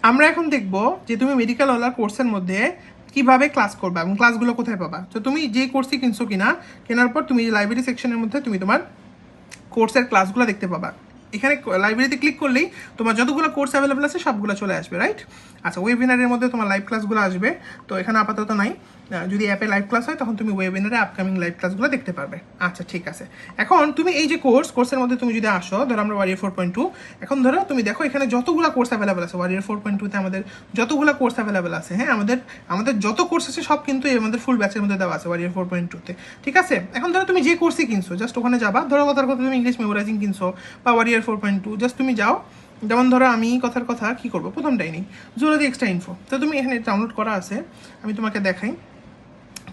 আমরা এখন দেখব যে তুমি মেডিকেল ওয়ালার কোর্সের মধ্যে কিভাবে ক্লাস করবা এবং ক্লাসগুলো কোথায় পাবা। তো তুমি যে কোর্সই কিনছো কেনার পর তুমি লাইব্রেরি সেকশনের মধ্যে তুমি তোমার কোর্সের ক্লাসগুলো দেখতে পাবা। এখানে লাইব্রেরিতে ক্লিক করলেই তোমার যতগুলো কোর্স অ্যাভেলেবল আছে সবগুলো চলে আসবে, রাইট? আচ্ছা, ওয়েবিনারের মধ্যে তোমার লাইভ ক্লাসগুলো আসবে, তো এখানে আপাতত নাই। যদি অ্যাপে লাইভ ক্লাস হয় তখন তুমি ওয়েবিনারে আপকামিং লাইভ ক্লাসগুলো দেখতে পারবে। আচ্ছা, ঠিক আছে। এখন তুমি এই যে কোর্সের মধ্যে তুমি যদি আসো, ধরো আমরা ওয়ারিয়র 4.2, এখন ধরো তুমি দেখো এখানে যতগুলো কোর্স অ্যাভেলেবল আছে ওয়ারিয়র 4.2-তে আমাদের যতগুলো কোর্স অ্যাভেলেবল আছে, হ্যাঁ, আমাদের যত কোর্স আছে সব কিন্তু আমাদের ফুল ব্যাচের মধ্যে দেওয়া আছে ওয়ারিয়র 4.2-তে, ঠিক আছে? এখন ধরো তুমি যে কোর্সই কিনছো, জাস্ট ওখানে যাবা। ধরো কথার কথা তুমি ইংলিশ মেমোরাইজিং কিনছো বা ওয়ারিয়র 4.2, জাস্ট তুমি যাও। যেমন ধরো আমি কথার কথা কি করবো, প্রথমটাই নেই জুলজি এক্সট্রা ইনফো। তো তুমি এখানে ডাউনলোড করা আছে, আমি তোমাকে দেখাই।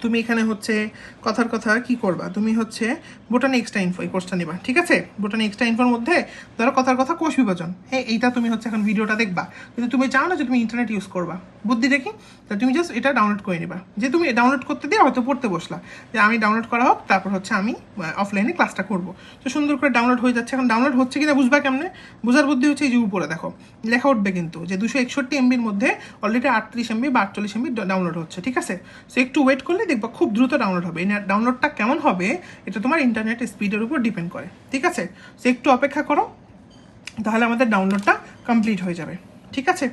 তুমি এখানে হচ্ছে কথার কথা কি করবা, তুমি হচ্ছে বোটানি এক্সট্রা ইনফো এই কোর্সটা নিবা, ঠিক আছে? বোটানি এক্সট্রা ইনফোর মধ্যে ধরো কথার কথা কোষ বিভাজন, হ্যাঁ, এইটা তুমি হচ্ছে এখন ভিডিওটা দেখবা, কিন্তু তুমি চাও না যে তুমি ইন্টারনেট ইউজ করবা, বুদ্ধি দেখি, তা তুমি জাস্ট এটা ডাউনলোড করে নিবা। যে তুমি ডাউনলোড করতে দিয়ে হয়তো পড়তে বসলা, যে আমি ডাউনলোড করা হোক, তারপর হচ্ছে আমি অফলাইনে ক্লাসটা করবো। তো সুন্দর করে ডাউনলোড হয়ে যাচ্ছে। এখন ডাউনলোড হচ্ছে কিনা বুঝবা কেমনে? বোঝার বুদ্ধি হচ্ছে এই যে উপরে দেখো লেখা উঠবে কিন্তু যে 261 MBর মধ্যে অলরেডি 38 MB বা 48 MB ডাউনলোড হচ্ছে, ঠিক আছে? সো একটু ওয়েট করলে দেখবা খুব দ্রুত ডাউনলোড হবে। এই ডাউনলোডটা কেমন হবে এটা তোমার ইন্টারনেট স্পিডের উপর ডিপেন্ড করে, ঠিক আছে? সো একটু অপেক্ষা করো, তাহলে আমাদের ডাউনলোডটা কমপ্লিট হয়ে যাবে, ঠিক আছে?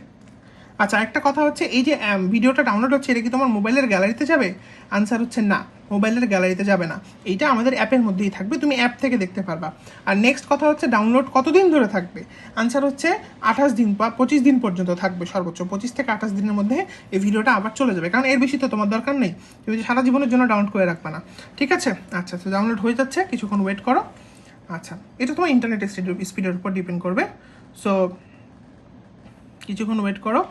আচ্ছা, একটা কথা হচ্ছে, এই যে ভিডিওটা ডাউনলোড হচ্ছে এটা কি তোমার মোবাইলের গ্যালারিতে যাবে? আনসার হচ্ছে না, মোবাইলের গ্যালারিতে যাবে না, এইটা আমাদের অ্যাপের মধ্যেই থাকবে, তুমি অ্যাপ থেকে দেখতে পারবা। আর নেক্সট কথা হচ্ছে ডাউনলোড কতদিন ধরে থাকবে? আনসার হচ্ছে 28 দিন বা 25 দিন পর্যন্ত থাকবে, সর্বোচ্চ 25 থেকে 28 দিনের মধ্যে এই ভিডিওটা আবার চলে যাবে, কারণ এর বেশি তো তোমার দরকার নেই, তুমি সারা জীবনের জন্য ডাউনলোড করে রাখবে না, ঠিক আছে? আচ্ছা, তো ডাউনলোড হয়ে যাচ্ছে, কিছুক্ষণ ওয়েট করো। আচ্ছা, এটা তোমার ইন্টারনেট স্পিডের উপর ডিপেন্ড করবে, সো কিছুক্ষণ ওয়েট করো।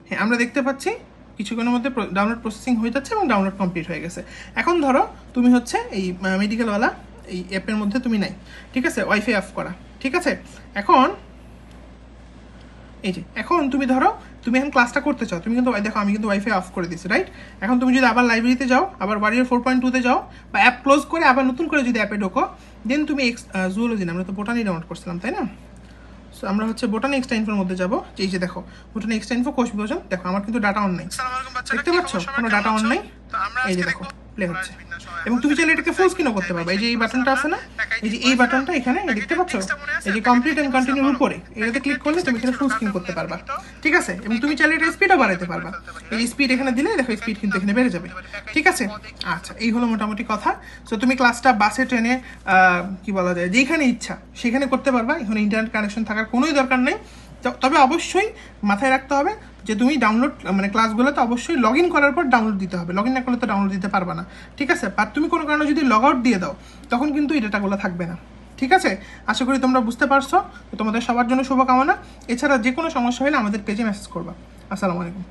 হ্যাঁ, আমরা দেখতে পাচ্ছি কিছুক্ষণের মধ্যে ডাউনলোড প্রসেসিং হয়ে যাচ্ছে এবং ডাউনলোড কমপ্লিট হয়ে গেছে। এখন ধরো তুমি হচ্ছে এই মেডিকেলওয়ালা এই অ্যাপের মধ্যে তুমি নাই, ঠিক আছে? ওয়াইফাই অফ করা, ঠিক আছে? এখন এই যে এখন তুমি ধরো তুমি এখন ক্লাসটা করতে চাও, তুমি কিন্তু দেখো আমি কিন্তু ওয়াইফাই অফ করে দিচ্ছি, রাইট? এখন তুমি যদি আবার লাইব্রেরিতে যাও, আবার ওয়ারিয়র 4.2-তে যাও, বা অ্যাপ ক্লোজ করে আবার নতুন করে যদি অ্যাপে ঢোকো, দেন তুমি জুওলজি না, আমরা তো বোটানি ডাউনলোড করছিলাম, তাই না? সো আমরা হচ্ছে বোটানি এক্সট্রা ইনফোর মধ্যে যাবো। এই যে দেখো বোটানি এক্সট্রা ইনফো কোষ বিভাজন, দেখো আমার কিন্তু ডাটা অন নাই, দেখতে পাচ্ছ? কোনো ডাটা অন নাই, এই যে দেখো প্লে হচ্ছে। এবং তুমি চাইলে এটাকে ফুল স্ক্রিনও করতে পারবে। এই যে এই বাটনটা আছে না, এই যে এই বাটনটা এখানে দেখতে পাচ্ছ, এই যে কমপ্লিট এন্ড কন্টিনিউর উপরে এটাতে ক্লিক করলে তুমি এখানে ফুল স্ক্রিন করতে পারবা, ঠিক আছে? এবং তুমি চাইলে এটা স্পিডও বাড়াতে পারবা। এই স্পিড এখানে দিলে দেখো স্পিড কিন্তু এখানে বেড়ে যাবে, ঠিক আছে? আচ্ছা, এই হলো মোটামুটি কথা। সো তুমি ক্লাসটা বাসে, ট্রেনে, কি বলা যায়, যেখানে ইচ্ছা সেখানে করতে পারবা, এখানে ইন্টারনেট কানেকশন থাকার কোনোই দরকার নেই। তবে অবশ্যই মাথায় রাখতে হবে যে তুমি ডাউনলোড মানে ক্লাসগুলোতে অবশ্যই লগ ইন করার পর ডাউনলোড দিতে হবে, লগ ইন না করলে তো ডাউনলোড দিতে পারবা না, ঠিক আছে? আর তুমি কোনো কারণে যদি লগ আউট দিয়ে দাও তখন কিন্তু এই ডাটাগুলো থাকবে না, ঠিক আছে? আশা করি তোমরা বুঝতে পারছো। তোমাদের সবার জন্য শুভকামনা। এছাড়া যে কোনো সমস্যা হলে আমাদের পেজে মেসেজ করবা। আসসালামু আলাইকুম।